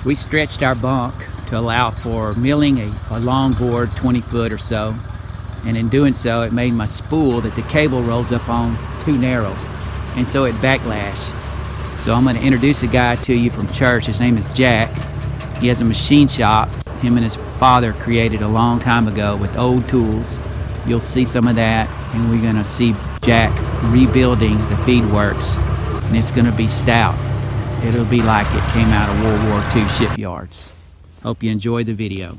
We stretched our bunk to allow for milling a long board, 20 foot or so, and in doing so it made my spool that the cable rolls up on too narrow, and so it backlashed. So I'm going to introduce a guy to you from church. His name is Jack. He has a machine shop him and his father created a long time ago with old tools. You'll see some of that, and we're going to see Jack rebuilding the feedworks, and it's going to be stout. It'll be like it came out of World War II shipyards. Hope you enjoy the video.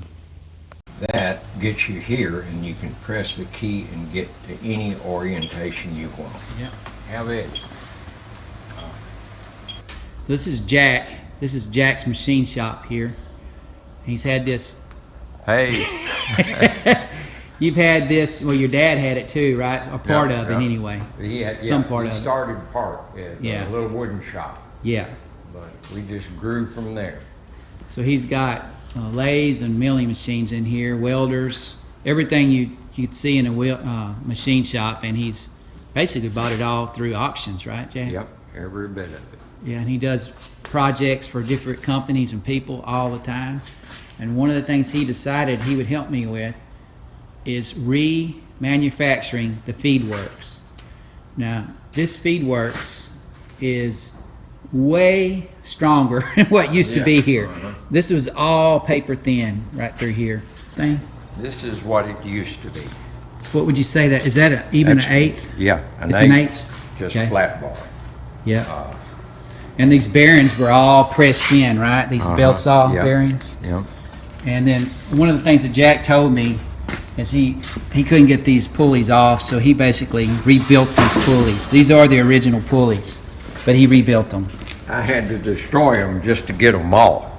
That gets you here, and you can press the key and get to any orientation you want. Yeah. Have it. This is Jack. This is Jack's machine shop here. He's had this. Hey. You've had this. Well, your dad had it too, right? A part of it, anyway. Some part of it. He started part at a little wooden shop. Yeah. But we just grew from there. So he's got lathes and milling machines in here, welders, everything you'd see in a machine shop, and he's basically bought it all through auctions, right, Jack? Yep, every bit of it. Yeah, and he does projects for different companies and people all the time. And one of the things he decided he would help me with is remanufacturing the feedworks. Now, this feedworks is way stronger than what used to be here. This was all paper thin right through here. This is what it used to be. What would you say that? Is that even an eighth? Yeah, it's an eighth? Just flat bar. Yeah. And these bearings were all pressed in, right? These Belsaw bearings. Yeah. And then one of the things that Jack told me is he couldn't get these pulleys off, so he basically rebuilt these pulleys. These are the original pulleys, but he rebuilt them. I had to destroy them just to get them off.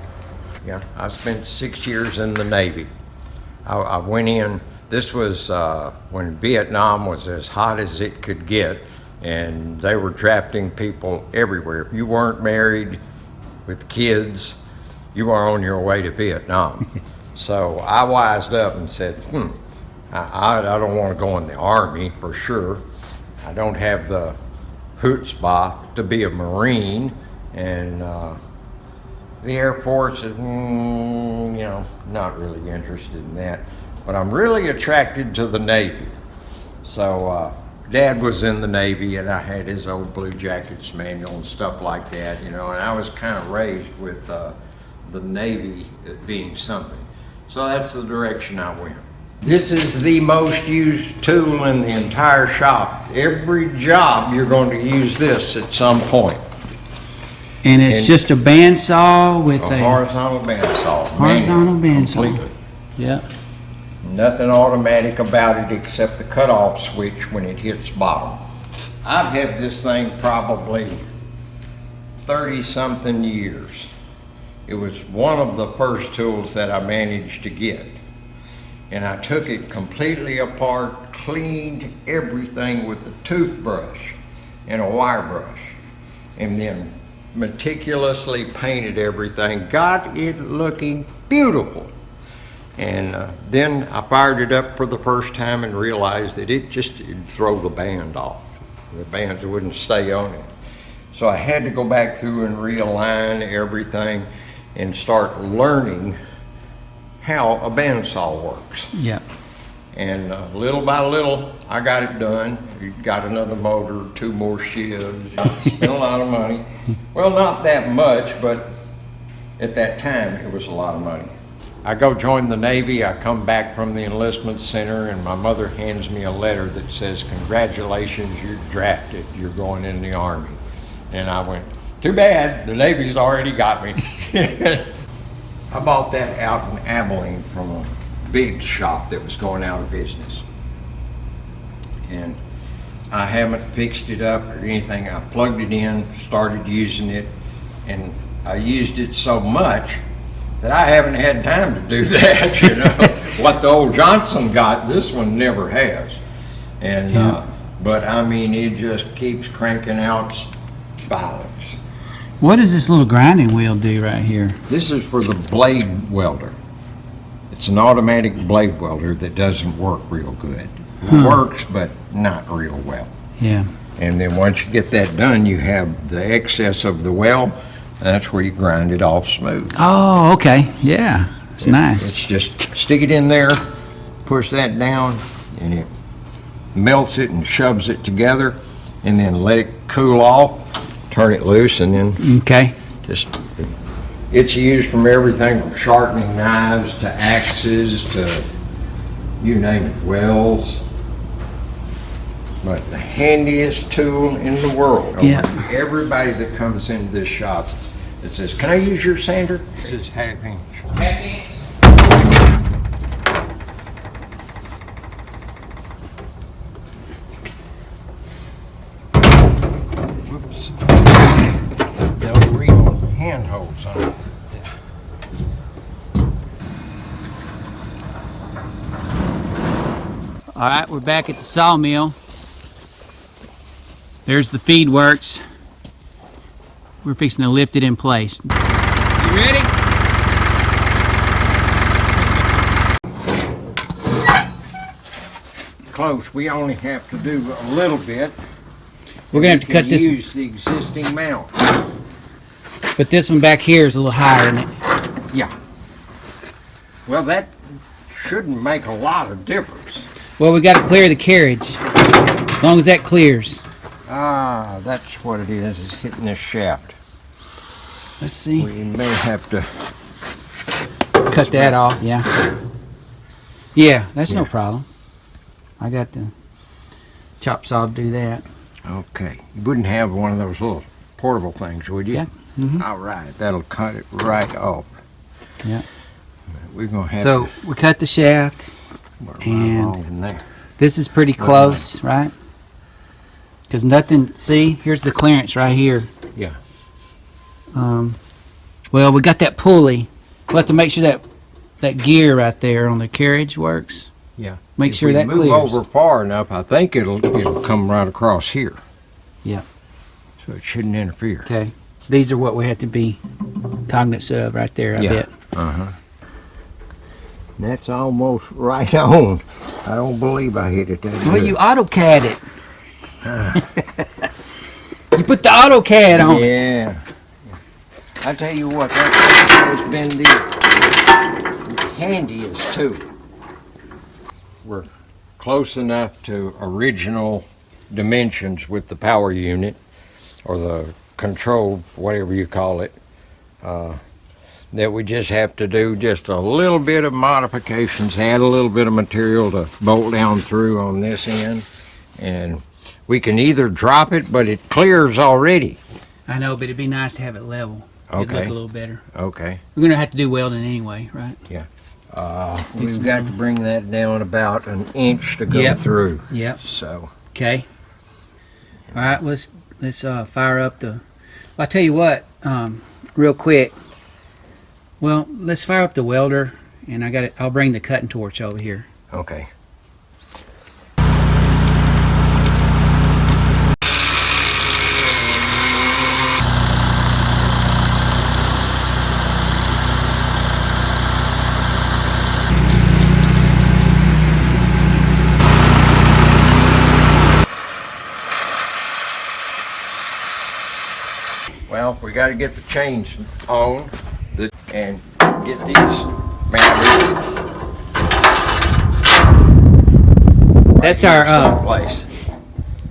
Yeah, I spent 6 years in the Navy. I went in, this was when Vietnam was as hot as it could get, and they were drafting people everywhere. If you weren't married with kids, you were on your way to Vietnam. So I wised up and said, I don't want to go in the Army for sure. I don't have the chutzpah to be a Marine, and the Air Force is, not really interested in that. But I'm really attracted to the Navy. So Dad was in the Navy, and I had his old Blue Jackets manual and stuff like that, and I was kind of raised with the Navy being something. So that's the direction I went. This is the most used tool in the entire shop. Every job you're going to use this at some point. And it's just a bandsaw with a horizontal bandsaw. Horizontal bandsaw. Completely. Yeah. Nothing automatic about it except the cutoff switch when it hits bottom. I've had this thing probably 30-something years. It was one of the first tools that I managed to get. And I took it completely apart, cleaned everything with a toothbrush and a wire brush, and then meticulously painted everything, got it looking beautiful. And then I fired it up for the first time and realized that it'd throw the band off. The bands wouldn't stay on it. So I had to go back through and realign everything and start learning how a bandsaw works. Yeah. And little by little, I got it done. Got another motor, 2 more shifts, spent a lot of money. Well, not that much, but at that time, it was a lot of money. I go join the Navy, I come back from the enlistment center, and my mother hands me a letter that says, "Congratulations, you're drafted, you're going in the Army." And I went, "Too bad, the Navy's already got me." I bought that out in Abilene from a big shop that was going out of business. And I haven't fixed it up or anything. I plugged it in, started using it, and I used it so much that I haven't had time to do that, What the old Johnson got, this one never has. And, but I mean, it just keeps cranking out violence. What does this little grinding wheel do right here? This is for the blade welder. It's an automatic blade welder that doesn't work real good. It works, but not real well. Yeah. And then once you get that done, you have the excess of the well That's where you grind it off smooth. Oh, okay. Yeah. It's nice. It's just stick it in there, push that down, and it melts it and shoves it together, and then let it cool off, turn it loose, and then Okay. just, it's used from everything from sharpening knives to axes to you name it, wells. But the handiest tool in the world. Yeah. Everybody that comes into this shop that says, "Can I use your sander?" This is half inch. Happy. Whoops. They'll real handholds on it. All right, we're back at the sawmill. There's the feedworks. We're fixing to lift it in place. You ready? Close. We only have to do a little bit. We're gonna have to cut this. Use the existing mount. But this one back here is a little higher, isn't it? Yeah. Well, that shouldn't make a lot of difference. Well, we got to clear the carriage. As long as that clears. Ah, that's what it is hitting this shaft. Let's see. We may have to Cut that off. Yeah. Yeah, that's no Yeah. problem. I got the chop saw to do that. Okay. You wouldn't have one of those little portable things, would you? Yeah. Mhm. All right. That'll cut it right off. Yeah. We're going to have So we cut the shaft. to work right and- along in there. This is pretty close, right? Because nothing, see, here's the clearance right here. Yeah. Well, we got that pulley. We'll have to make sure that gear right there on the carriage works. Yeah. Make If sure we that move clears. over far enough, I think it'll come right across here. Yeah. So it shouldn't interfere. Okay. These are what we have to be cognizant of right there, I Yeah. bet. Uh-huh. That's almost right on. I don't believe I hit it that Well, good. you AutoCAD it. You put the AutoCAD on it. Yeah. I tell you what, that has been the handiest tool. We're close enough to original dimensions with the power unit or the control, whatever you call it, that we just have to do just a little bit of modifications, add a little bit of material to bolt down through on this end, and we can either drop it, but it clears already. I know, but it'd be nice to have it level. It'd look Okay. a little better. Okay. We're going to have to do welding anyway, right? We've got to bring that down about an inch to go Yep. through. Yep. So, Okay. All right, let's fire up the. I'll tell you what, real quick. Well, let's fire up the welder, and I'll bring the cutting torch over here. okay. Well, we got to get the chains on and get these mounted. That's our. Place.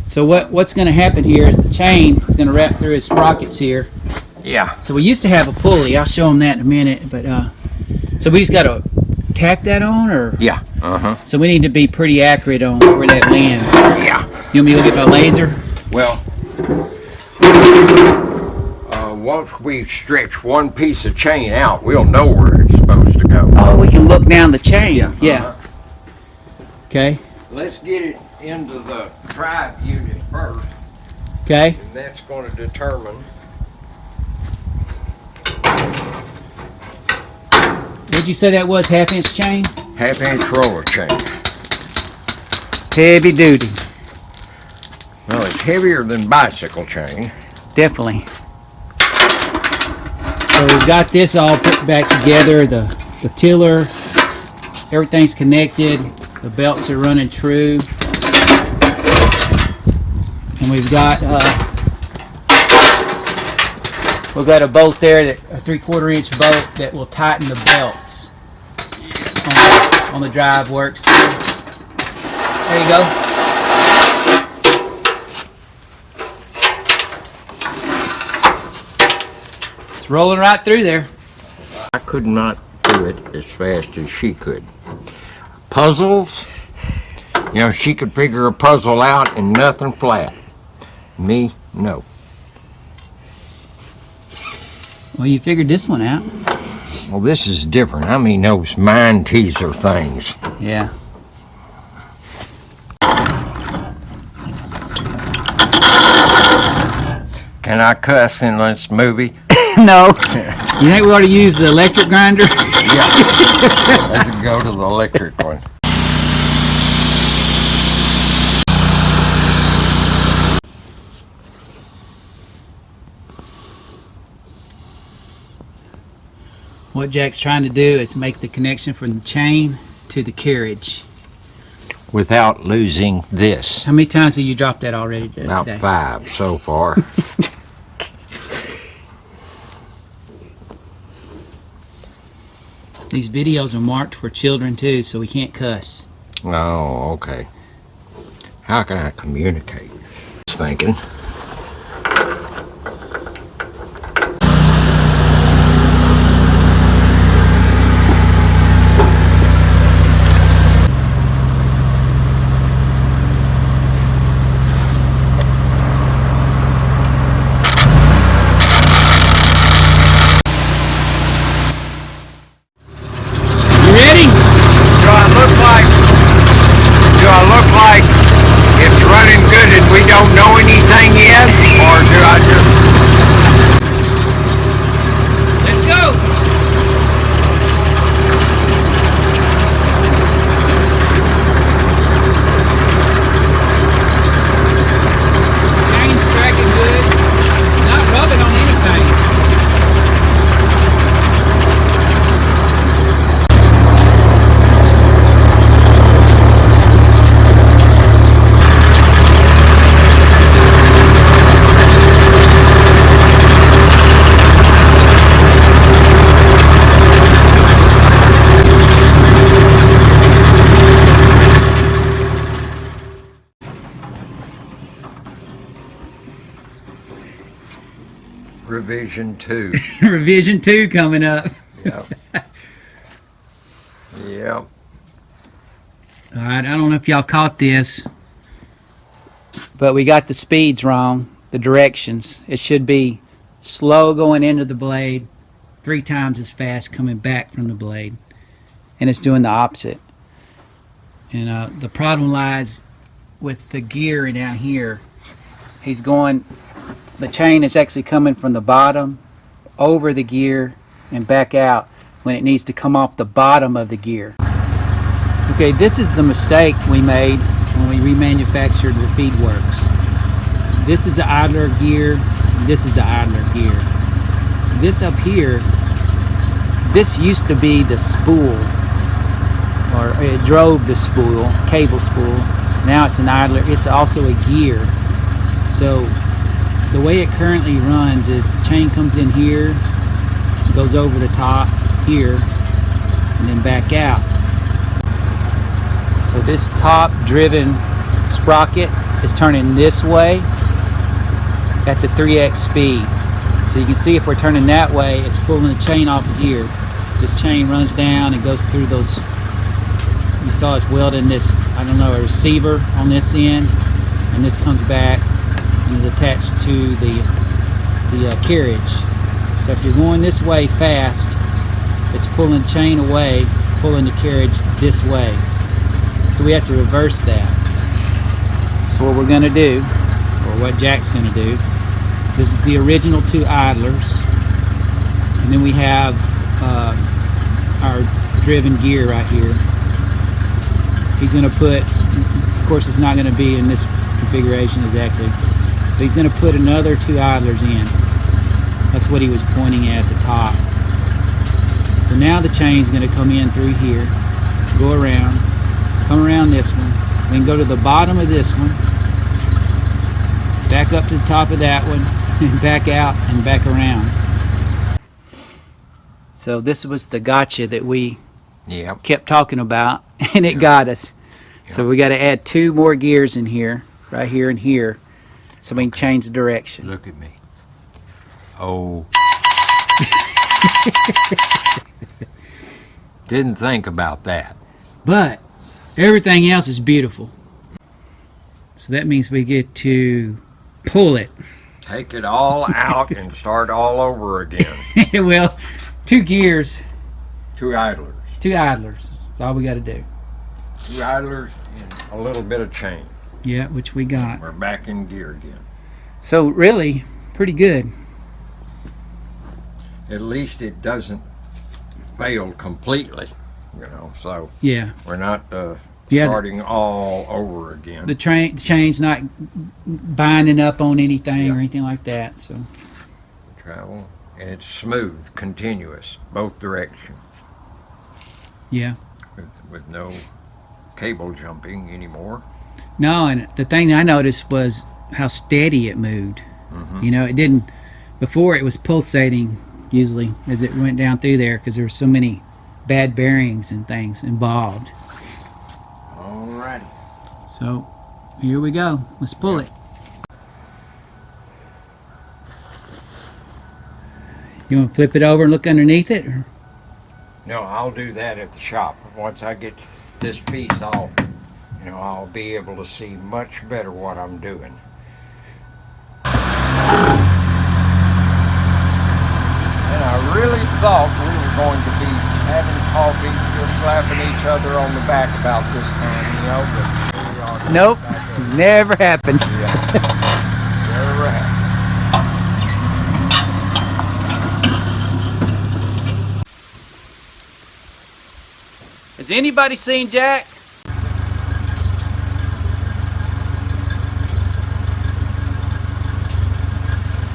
So what's going to happen here is the chain is going to wrap through his sprockets here. Yeah. So we used to have a pulley. I'll show them that in a minute. But so we just got to tack that on, or Yeah. Uh-huh. so we need to be pretty accurate on where that lands. Yeah. You want me to look at my laser? Well, once we stretch one piece of chain out, we'll know where it's supposed to go. Oh, we can look down the chain. Yeah. Okay. Let's get it into the drive unit first, Okay. and that's going to determine. What'd you say that was? Half-inch chain? Half-inch roller chain. Heavy duty. Well, it's heavier than bicycle chain. Definitely. So we've got this all put back together. The tiller, everything's connected. The belts are running true. And we've got We've got a bolt there, a 3/4 inch bolt that will tighten the belts on the drive works. There you go. It's rolling right through there. I could not do it as fast as she could. Puzzles, you know, she could figure a puzzle out and nothing flat. Me, no. Well, you figured this one out. Well, this is different. I mean, those mind teaser things. Yeah. Can I cuss in this movie? No. You think we ought to use the electric grinder? Yeah. Let's go to the electric one. What Jack's trying to do is make the connection from the chain to the carriage. Without losing this. How many times have you dropped that already today? About 5 so far. These videos are marked for children too, so we can't cuss. Oh, okay. How can I communicate? I was thinking. Do I look like it's running good and we don't know anything yet? Or do I just... Let's go! Chain's tracking good. It's not rubbing on anything. Revision 2. Revision 2 coming up. Yep. Yep. All right, I don't know if y'all caught this, but we got the speeds wrong, the directions. It should be slow going into the blade, 3 times as fast coming back from the blade, and it's doing the opposite. And the problem lies with the gear down here. He's going, the chain is actually coming from the bottom over the gear and back out when it needs to come off the bottom of the gear. Okay, this is the mistake we made when we remanufactured the feedworks. This is the idler gear, this is the idler gear. This up here, this used to be the spool, or it drove the spool, cable spool. Now it's an idler, it's also a gear. So the way it currently runs is the chain comes in here, goes over the top here, and then back out. So this top driven sprocket is turning this way at the 3x speed. So you can see if we're turning that way, it's pulling the chain off of here. This chain runs down and goes through those, you saw us welding this, I don't know, a receiver on this end, and this comes back and is attached to the carriage. So if you're going this way fast, it's pulling the chain away, pulling the carriage this way. So we have to reverse that. So what we're going to do, or what Jack's going to do, this is the original 2 idlers, and then we have our driven gear right here. He's going to put, of course it's not going to be in this configuration exactly, but he's going to put another 2 idlers in. That's what he was pointing at the top. So now the chain's going to come in through here, go around, come around this one, then go to the bottom of this one, back up to the top of that one, and back out and back around. So this was the gotcha that we Yep. kept talking about, and it got us. So we got to add 2 more gears in here, right here and here, so we can change the direction. Look at me. Oh. Didn't think about that. But everything else is beautiful. So that means we get to pull it. Take it all out and start all over again. Well, 2 gears, 2 idlers. 2 idlers. That's all we got to do. 2 idlers and a little bit of chain. Yeah, which we got. We're back in gear again. So really, pretty good. At least it doesn't fail completely, you know, so Yeah. we're not Yeah. starting all over again. The chain's not binding up on anything or anything like that. So Travel, and it's smooth, continuous, both directions, yeah. with no cable jumping anymore. No, and the thing I noticed was how steady it moved. You know, it didn't. Before it was pulsating usually as it went down through there because there were so many bad bearings and things involved. Alrighty. So here we go. Let's pull it. You want to flip it over and look underneath it? Or? No, I'll do that at the shop. Once I get this piece off, you know, I'll be able to see much better what I'm doing. And I really thought we were going to be having coffee, just slapping each other on the back about this time, you know, but here we are. Nope, never happens. Never happened. Has anybody seen Jack?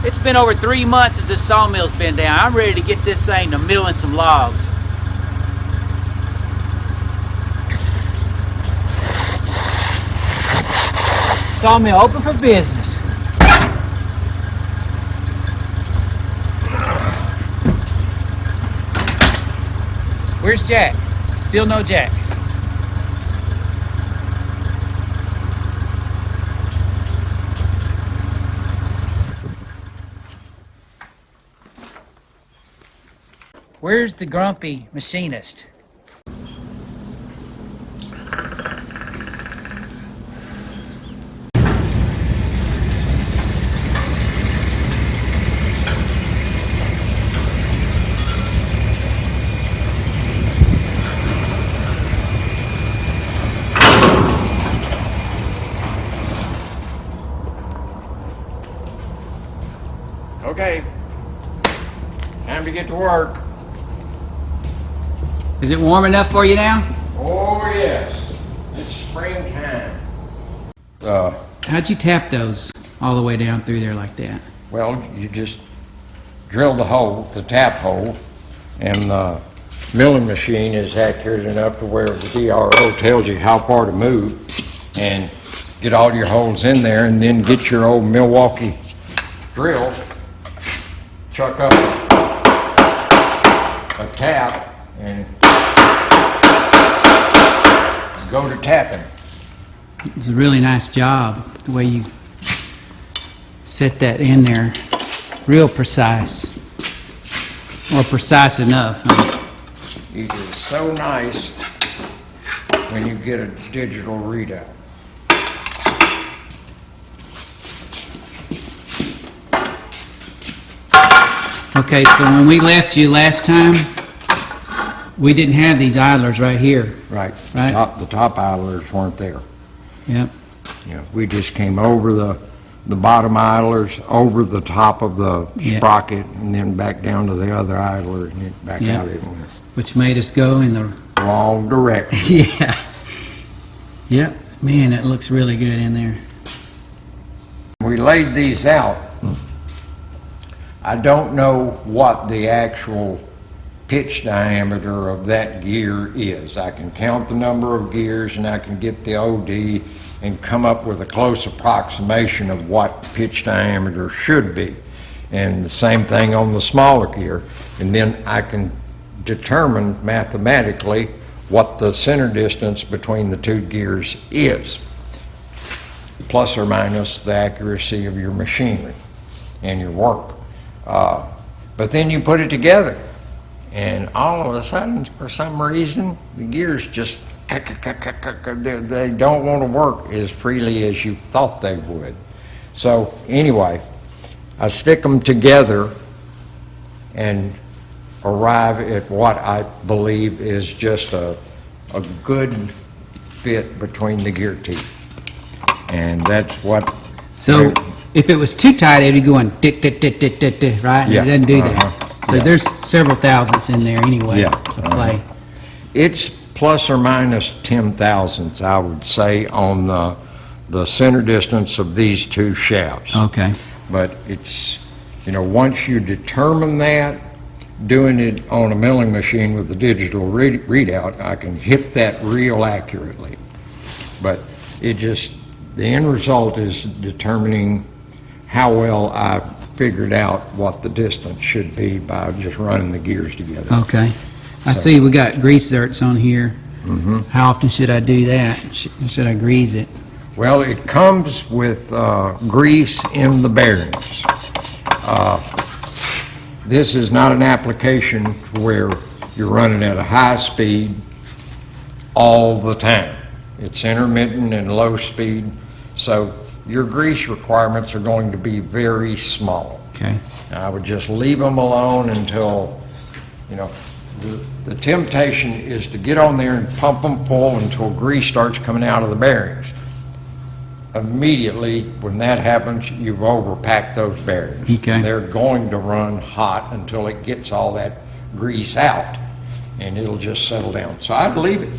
It's been over 3 months since this sawmill's been down. I'm ready to get this thing to milling some logs. Sawmill open for business. Where's Jack? Still no Jack. Where's the Grumpy Machinist? Okay, time to get to work. Is it warm enough for you now? Oh yes, it's springtime. How'd you tap those all the way down through there like that? Well, you just drill the hole, the tap hole, and the milling machine is accurate enough to where the DRO tells you how far to move, and get all your holes in there, and then get your old Milwaukee drill, chuck up a tap, and go to tapping. It's a really nice job, the way you set that in there. Real precise. Or precise enough. It is so nice when you get a digital readout. Okay, so when we left you last time, we didn't have these idlers right here. Right. Right. The top idlers weren't there. Yep. You know, we just came over the bottom idlers, over the top of the Yeah. sprocket, and then back down to the other idler, and then back Yeah. out it went. Which made us go in the... Wrong direction. Yeah. Yep. Man, it looks really good in there. We laid these out. I don't know what the actual pitch diameter of that gear is. I can count the number of gears and I can get the OD and come up with a close approximation of what pitch diameter should be. And the same thing on the smaller gear. And then I can determined mathematically what the center distance between the two gears is, plus or minus the accuracy of your machinery and your work. But then you put it together, and all of a sudden, for some reason, the gears just, they don't want to work as freely as you thought they would. So anyway, I stick them together and arrive at what I believe is just a good fit between the gear teeth. And that's what... So if it was too tight, it'd be going dit, dit, dit, dit, dit, dit, right? Yeah. It doesn't do that. So Yeah. there's several thousandths in there anyway Yeah. to play. It's plus or minus 10 thousandths, I would say, on the center distance of these two shafts. Okay. But it's, you know, once you determine that, doing it on a milling machine with a digital readout, I can hit that real accurately. But it just, the end result is determining how well I figured out what the distance should be by just running the gears together. Okay. I see we got grease zerks on here. How often should I do that? Should I grease it? Well, it comes with grease in the bearings. This is not an application where you're running at a high speed all the time. It's intermittent and low speed, so your grease requirements are going to be very small. Okay. I would just leave them alone until, you know, the temptation is to get on there and pump them full until grease starts coming out of the bearings. Immediately, when that happens, you've overpacked those bearings. Okay. They're going to run hot until it gets all that grease out, and it'll just settle down. So I'd leave it.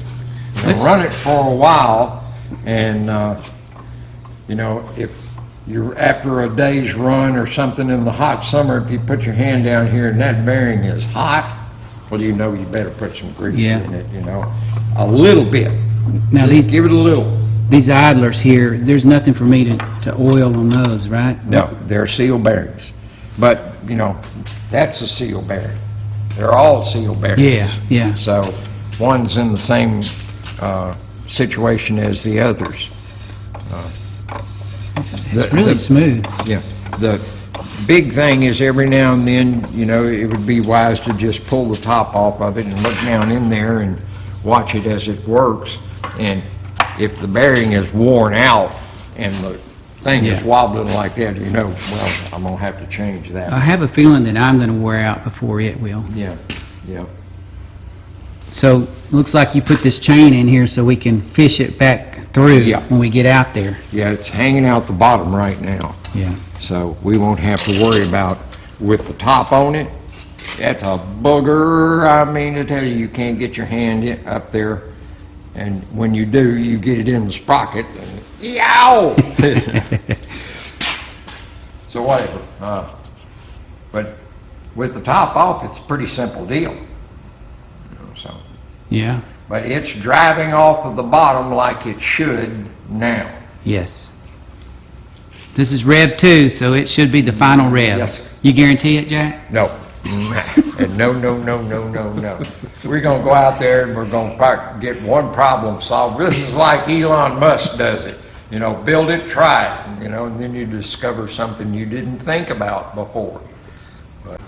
You know, run it for a while, and you know, if you're after a day's run or something in the hot summer, if you put your hand down here and that bearing is hot, well, you know you better put some grease in it. You know, a little bit. Now Just give it a little. these idlers here, there's nothing for me to oil on those, right? No, they're seal bearings. But, you know, that's a seal bearing. They're all seal bearings. Yeah, yeah. So one's in the same situation as the others. It's really smooth. Yeah. The big thing is every now and then, you know, it would be wise to just pull the top off of it and look down in there and watch it as it works. And if the bearing is worn out and the thing is wobbling like that, you know, well, I'm going to have to change that. I have a feeling that I'm going to wear out before it will. Yeah, yeah. So, looks like you put this chain in here so we can fish it back through when we get out there. Yeah, it's hanging out the bottom right now. Yeah. So we won't have to worry about with the top on it. That's a booger. I mean to tell you, you can't get your hand up there. And when you do, you get it in the sprocket. And, yow! So whatever. But with the top off, it's a pretty simple deal. You know, so. Yeah. But it's driving off of the bottom like it should now. Yes. This is Rev 2, so it should be the final Rev. Yes, sir. You guarantee it, Jack? No. And no. We're going to go out there and we're going to get one problem solved. This is like Elon Musk does it. You know, build it, try it, you know, and then you discover something you didn't think about before. But.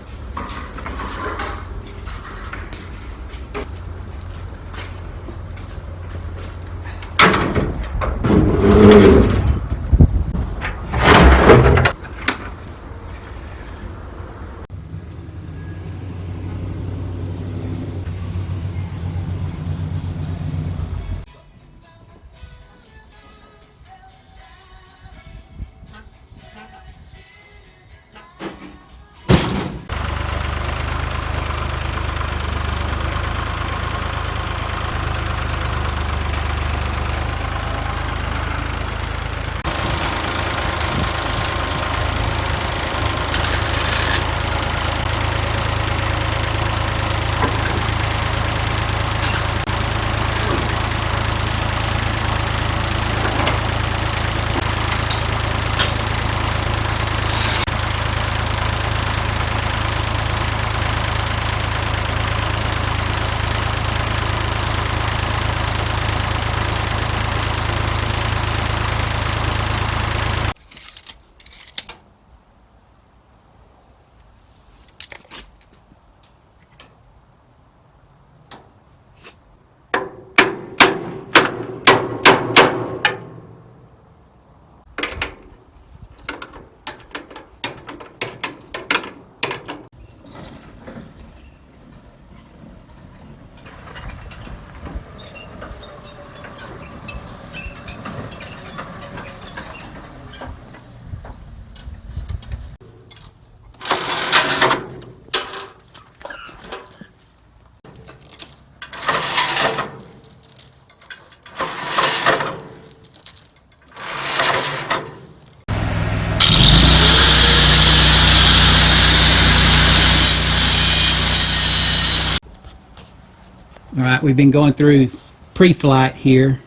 All right, we've been going through pre-flight here.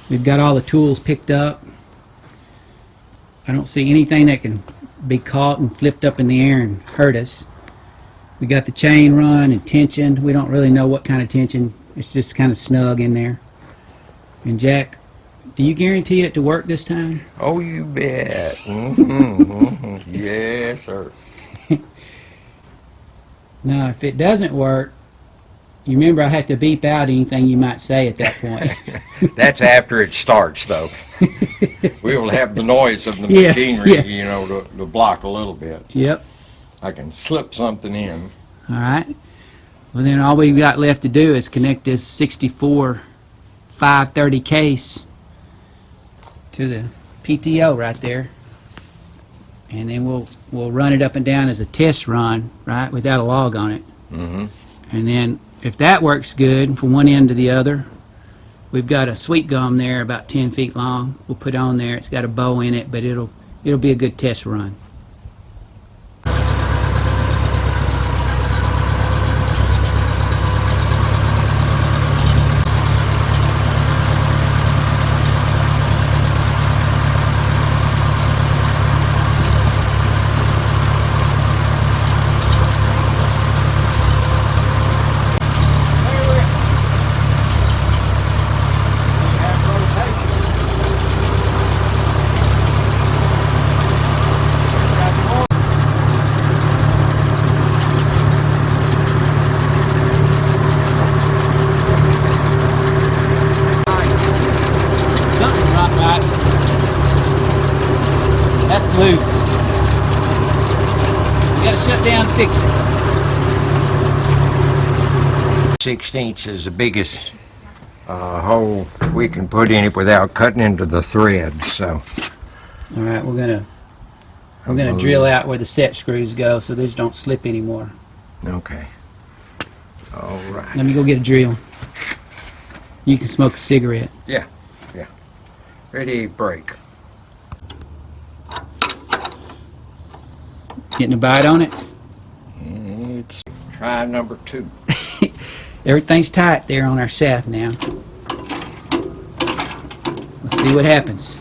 We've got all the tools picked up. I don't see anything that can be caught and flipped up in the air and hurt us. We got the chain run and tensioned. We don't really know what kind of tension. It's just kind of snug in there. And Jack, do you guarantee it to work this time? Oh, you bet. Yes, sir. Now, if it doesn't work, you remember I have to beep out anything you might say at that point. That's after it starts, though. We will have the noise of the Yeah, machinery, yeah. you know, to block a little bit. Yep. I can slip something in. All right. Well, then all we've got left to do is connect this 64 530 case to the PTO right there, and then we'll run it up and down as a test run, right, without a log on it. Mm-hmm. And then if that works good from one end to the other, we've got a sweet gum there about 10 feet long. We'll put on there. It's got a bow in it, but it'll be a good test run. Something's not right. That's loose. You gotta shut down and fix it. 16ths is the biggest hole we can put in it without cutting into the thread. So All right, we're gonna drill out where the set screws go so these don't slip anymore. okay. All right. Let me go get a drill. You can smoke a cigarette. Yeah. Ready, break. Getting a bite on it. It's try number 2. Everything's tight there on our shaft now. Let's see what happens.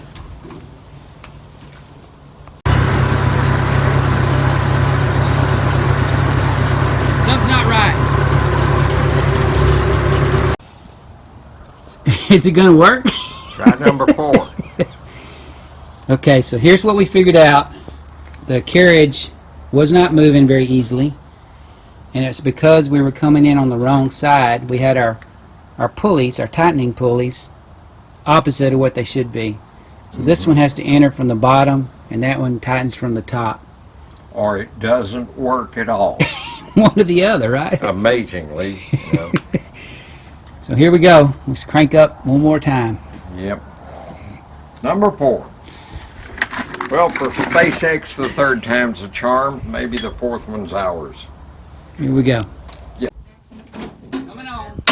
Something's not right. Is it gonna work? Try number 4. Okay, so here's what we figured out. The carriage was not moving very easily, and it's because we were coming in on the wrong side. We had our pulleys, our tightening pulleys, opposite of what they should be. So this one has to enter from the bottom, and that one tightens from the top. Or it doesn't work at all. One or the other, right? Amazingly. You know. So here we go. Let's crank up one more time. Yep. Number 4. Well, for SpaceX, the 3rd time's a charm. Maybe the 4th one's ours. Here we go. Yeah. Coming on.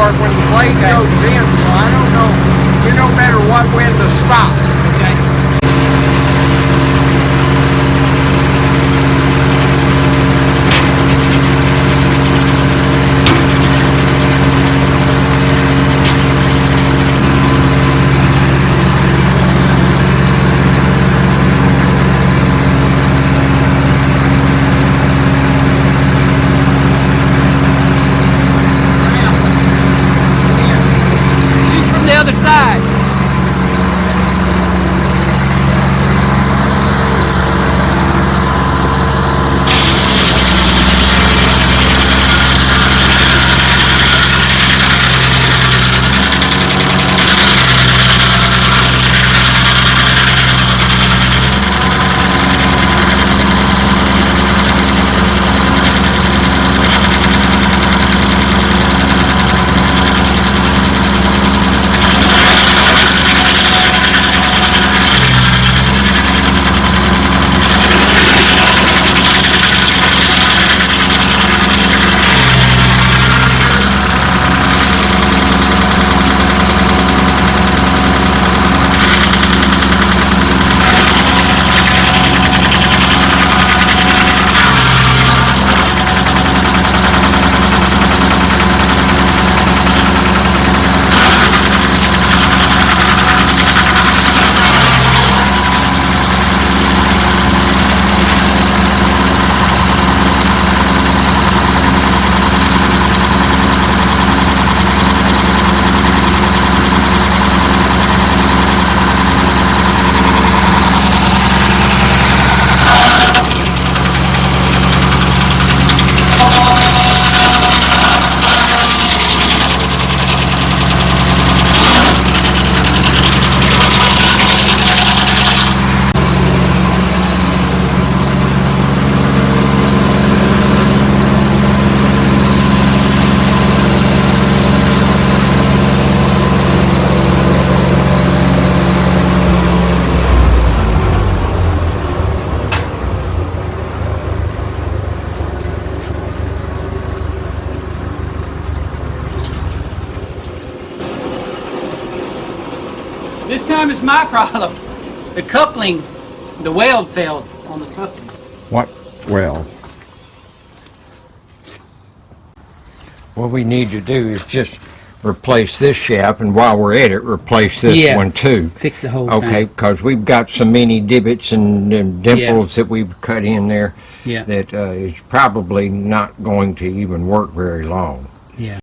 start when the blade goes in, so I don't know. You know better what when to stop. Okay. Other side. This time it's my problem. The coupling, the weld failed on the coupling. What? Well, what we need to do is just replace this shaft, and while we're at it, replace this one too. Fix the whole thing. Okay, because we've got so many divots and dimples that we've cut in there that is probably not going to even work very long. Yeah.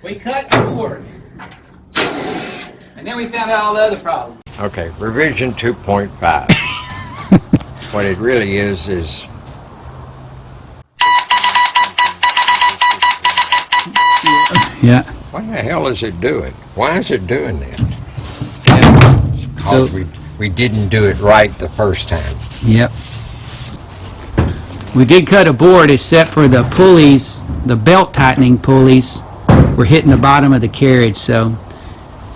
We cut the board, and then we found out all the other problems. Okay, revision 2.5. What it really is yeah. what the hell is it doing? Why is it doing this? Yeah. Because we didn't do it right the first time. Yep. We did cut a board except for the pulleys, the belt tightening pulleys were hitting the bottom of the carriage, so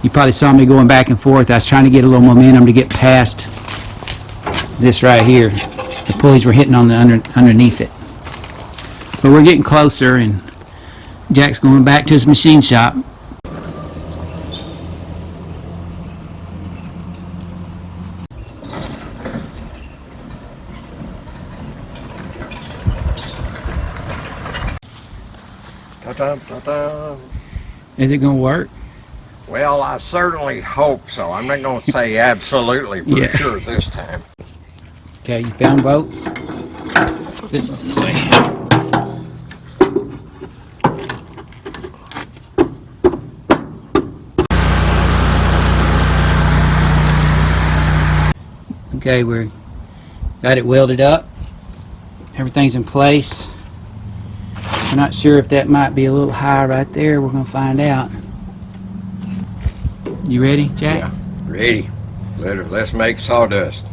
you probably saw me going back and forth. I was trying to get a little momentum to get past this right here. The pulleys were hitting on the underneath it. But we're getting closer, and Jack's going back to his machine shop. Ta-da. Is it going to work? Well, I certainly hope so. I'm not going to say absolutely for sure this time. Okay, you found bolts? This is the way. Okay, we got it welded up. Everything's in place. I'm not sure if that might be a little high right there. We're going to find out. You ready, Jack? Yeah, Ready. Let's make sawdust.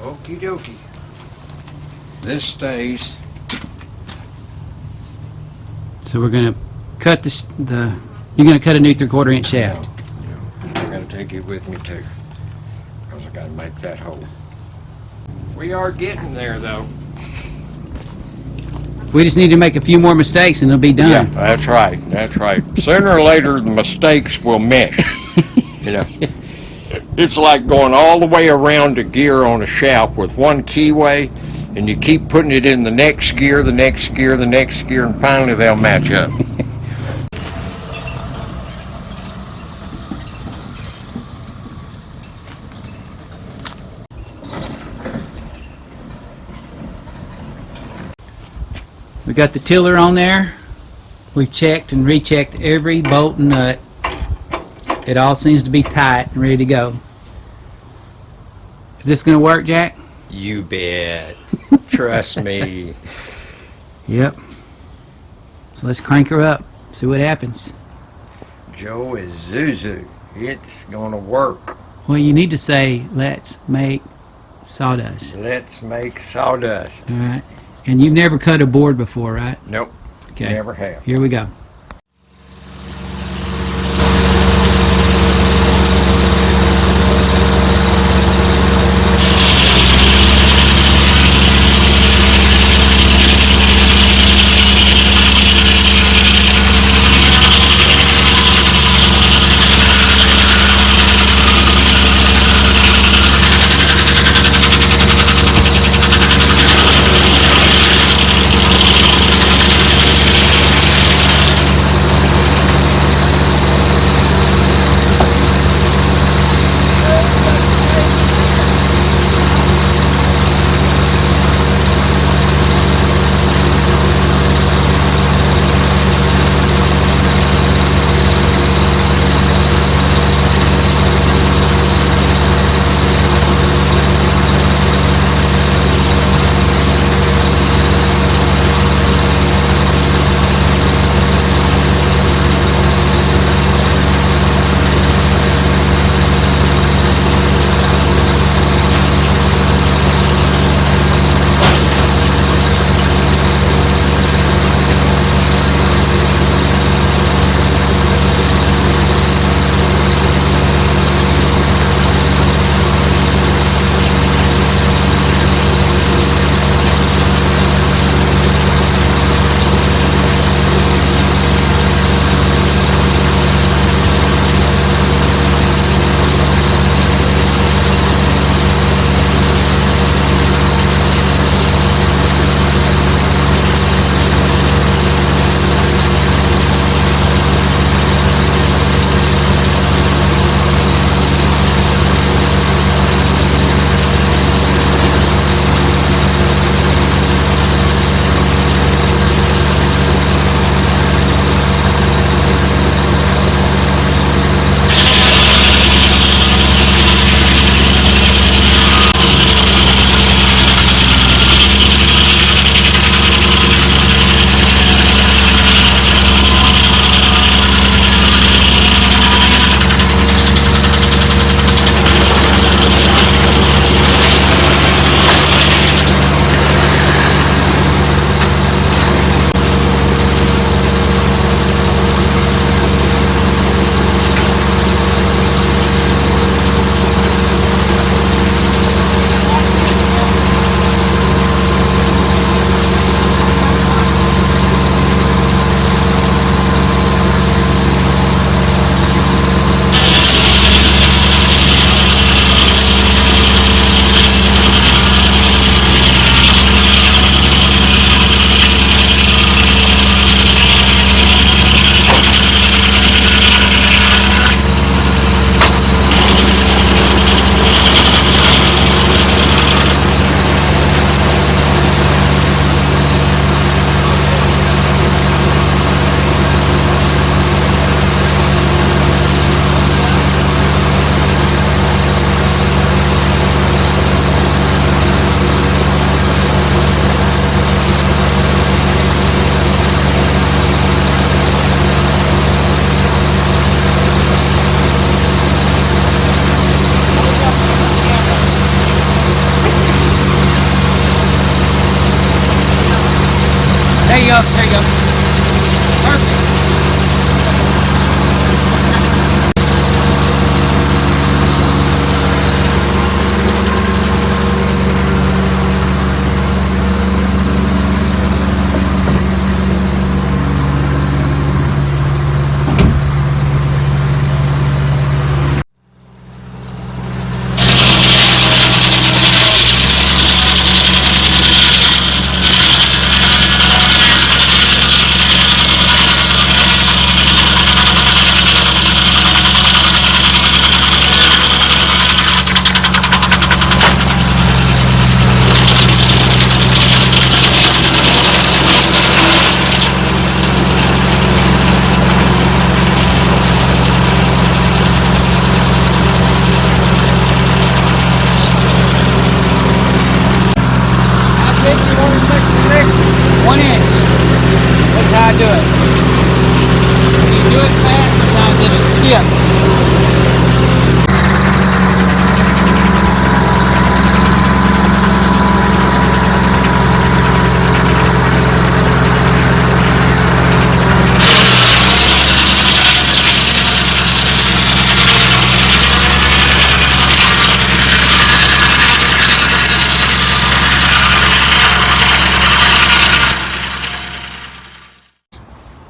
Okie dokie. This stays. So we're gonna cut you're gonna cut a new 3/4 inch shaft. Yeah, I gotta take it with me too, because I gotta make that hole. We are getting there though. We just need to make a few more mistakes and it'll be done. Yeah, that's right. That's right. Sooner or later, the mistakes will mesh. You know, it's like going all the way around a gear on a shaft with one keyway, and you keep putting it in the next gear, the next gear, the next gear, and finally they'll match up. We got the tiller on there. We've checked and rechecked every bolt and nut. It all seems to be tight and ready to go. Is this going to work, Jack? You bet. Trust me. Yep. So let's crank her up, see what happens. Joe is Zuzu. It's gonna work. Well, you need to say, let's make sawdust. Let's make sawdust. All right. And you've never cut a board before, right? Nope. Okay. Never have. Here we go.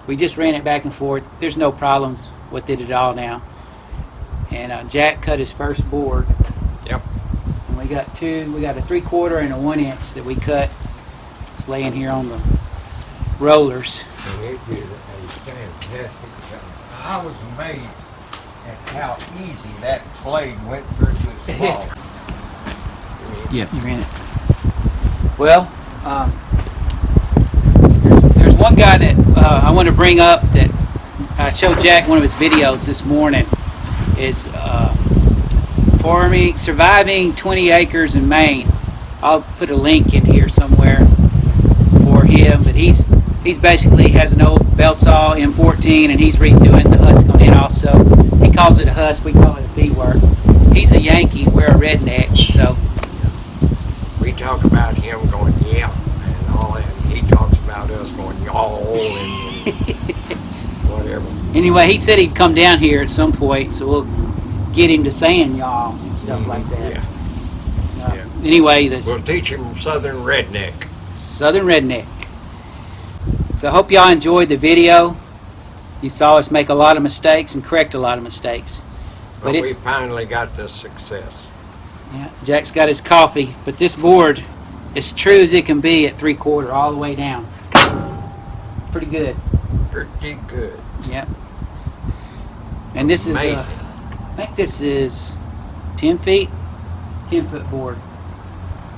We just ran it back and forth. There's no problems with it at all now. And Jack cut his first board. Yep. And we got two. We got a 3/4 and a 1-inch that we cut. It's laying here on the rollers. And it did a fantastic job. I was amazed at how easy that blade went through this wall. Yeah, you ran it. Well, there's one guy that I want to bring up that I showed Jack one of his videos this morning. It's farming, surviving 20 acres in Maine. I'll put a link in here somewhere for him. But he's basically has an old Belsaw M14, and he's redoing the husk on it also. He calls it a husk. We call it a feedwork. He's a Yankee. We're a redneck, so. We talk about him going yeah and all that. He talks about us going y'all and whatever. Anyway, he said he'd come down here at some point, so we'll get him to saying y'all and stuff like that. Yeah. Anyway, that's We'll teach him Southern redneck. Southern redneck. So I hope y'all enjoyed the video. You saw us make a lot of mistakes and correct a lot of mistakes. But we finally got the success. Yeah, Jack's got his coffee, but this board is true as it can be at 3/4 all the way down. Pretty good. Pretty good. Yep. And this is, Amazing. I think this is 10 feet, 10-foot board,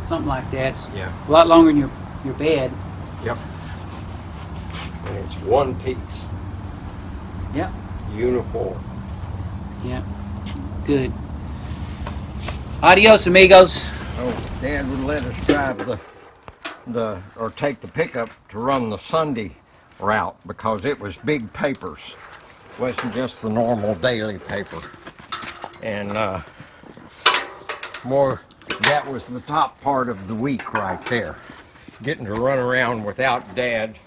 something like that. It's Yeah. a lot longer than your bed. Yep. And it's one piece. Yep. Uniform. Yep. Good. Adios, amigos. Oh, Dad would let us drive or take the pickup to run the Sunday route because it was big papers. It wasn't just the normal daily paper. And that was the top part of the week right there. Getting to run around without Dad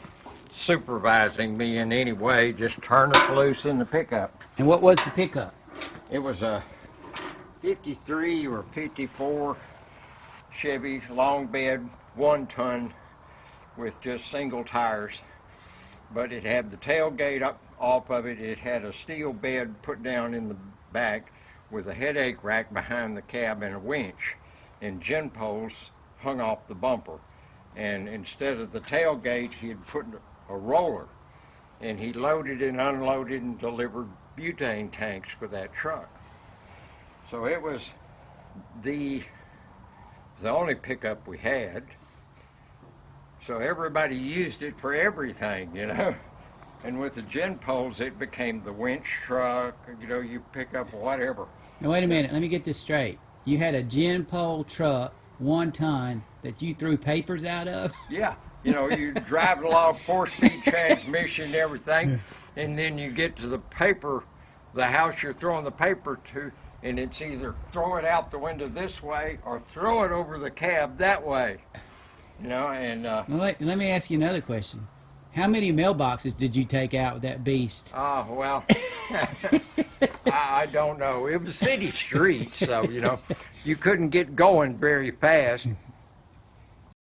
supervising me in any way, just turn us loose in the pickup. And what was the pickup? It was a 53 or 54 Chevy long bed, 1 ton with just single tires. But it had the tailgate up off of it. It had a steel bed put down in the back with a headache rack behind the cab and a winch. And gin poles hung off the bumper. And instead of the tailgate, he had put a roller. And he loaded and unloaded and delivered butane tanks with that truck. So it was the only pickup we had. So everybody used it for everything, you know. And with the gin poles, it became the winch truck, you know, you pick up whatever. Now wait a minute, let me get this straight. You had a gin pole truck, 1 ton, that you threw papers out of? Yeah, you know, you drive it along 4-speed transmission and everything, and then you get to the paper, the house you're throwing the paper to, and it's either throw it out the window this way or throw it over the cab that way. You know, and Well, let me ask you another question. How many mailboxes did you take out with that beast? well, I don't know. It was a city street, so, you know, you couldn't get going very fast.